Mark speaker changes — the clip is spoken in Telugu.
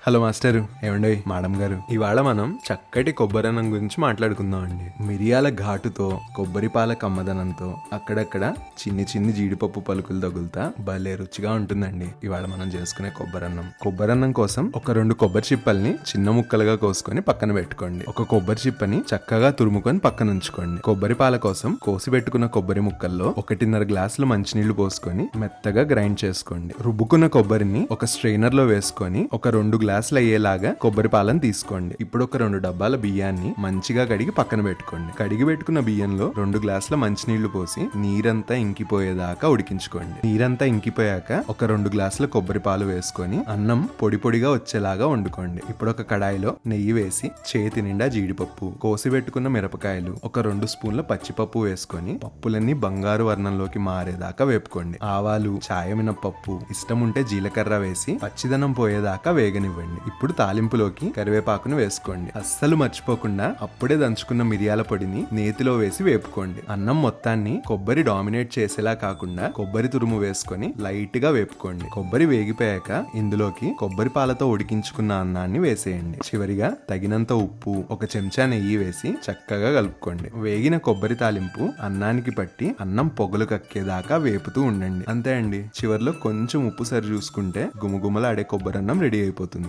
Speaker 1: హలో మాస్టరు, ఏమండి మేడం గారు, ఇవాళ మనం చక్కటి కొబ్బరన్నం గురించి మాట్లాడుకుందాం అండి. మిరియాల ఘాటుతో, కొబ్బరి పాల కమ్మదనంతో, అక్కడక్కడ చిన్ని చిన్ని జీడిపప్పు పలుకులు తగులుతా భలే రుచిగా ఉంటుందండి ఇవాళ మనం చేసుకునే కొబ్బరన్నం. కొబ్బరన్నం కోసం ఒక 2 కొబ్బరి చిప్పల్ని చిన్న ముక్కలుగా కోసుకొని పక్కన పెట్టుకోండి. ఒక కొబ్బరి చిప్పని చక్కగా తురుముకొని పక్కన ఉంచుకోండి. కొబ్బరి పాల కోసం కోసి పెట్టుకున్న కొబ్బరి ముక్కల్లో 1.5 గ్లాసులు మంచినీళ్లు పోసుకొని మెత్తగా గ్రైండ్ చేసుకోండి. రుబ్బుకున్న కొబ్బరిని ఒక స్ట్రైనర్ లో వేసుకొని ఒక 2 గ్లాసులు అయ్యేలాగా కొబ్బరి పాలను తీసుకోండి. ఇప్పుడు ఒక 2 డబ్బాల బియ్యాన్ని మంచిగా కడిగి పక్కన పెట్టుకోండి. కడిగి పెట్టుకున్న బియ్యంలో 2 గ్లాసుల మంచినీళ్లు పోసి నీరంతా ఇంకిపోయేదాకా ఉడికించుకోండి. నీరంతా ఇంకిపోయాక ఒక 2 గ్లాసుల కొబ్బరి పాలు వేసుకొని అన్నం పొడి పొడిగా వచ్చేలాగా వండుకోండి. ఇప్పుడు ఒక కడాయిలో నెయ్యి వేసి చేతి నిండా జీడిపప్పు, కోసి పెట్టుకున్న మిరపకాయలు, ఒక 2 స్పూన్ల పచ్చిపప్పు వేసుకొని పప్పులన్నీ బంగారు వర్ణంలోకి మారేదాకా వేపుకోండి. ఆవాలు, చాయ మినపప్పు, ఇష్టం ఉంటే జీలకర్ర వేసి పచ్చిదనం పోయేదాకా వేగనివ్వండి. ఇప్పుడు తాలింపులోకి కరివేపాకును వేసుకోండి. అస్సలు మర్చిపోకుండా అప్పుడే దంచుకున్న మిరియాల పొడిని నేతిలో వేసి వేపుకోండి. అన్నం మొత్తాన్ని కొబ్బరి డామినేట్ చేసేలా కాకుండా కొబ్బరి తురుము వేసుకొని లైట్ గా వేపుకోండి. కొబ్బరి వేగిపోయాక ఇందులోకి కొబ్బరి పాలతో ఉడికించుకున్న అన్నాన్ని వేసేయండి. చివరిగా తగినంత ఉప్పు, ఒక చెంచా నెయ్యి వేసి చక్కగా కలుపుకోండి. వేగిన కొబ్బరి తాలింపు అన్నానికి పట్టి అన్నం పొగలు కక్కేదాకా వేపుతూ ఉండండి. అంతే అండి, చివర్లో కొంచెం ఉప్పు సరి చూసుకుంటే గుమగుమలాడే కొబ్బరన్నం రెడీ అయిపోతుంది.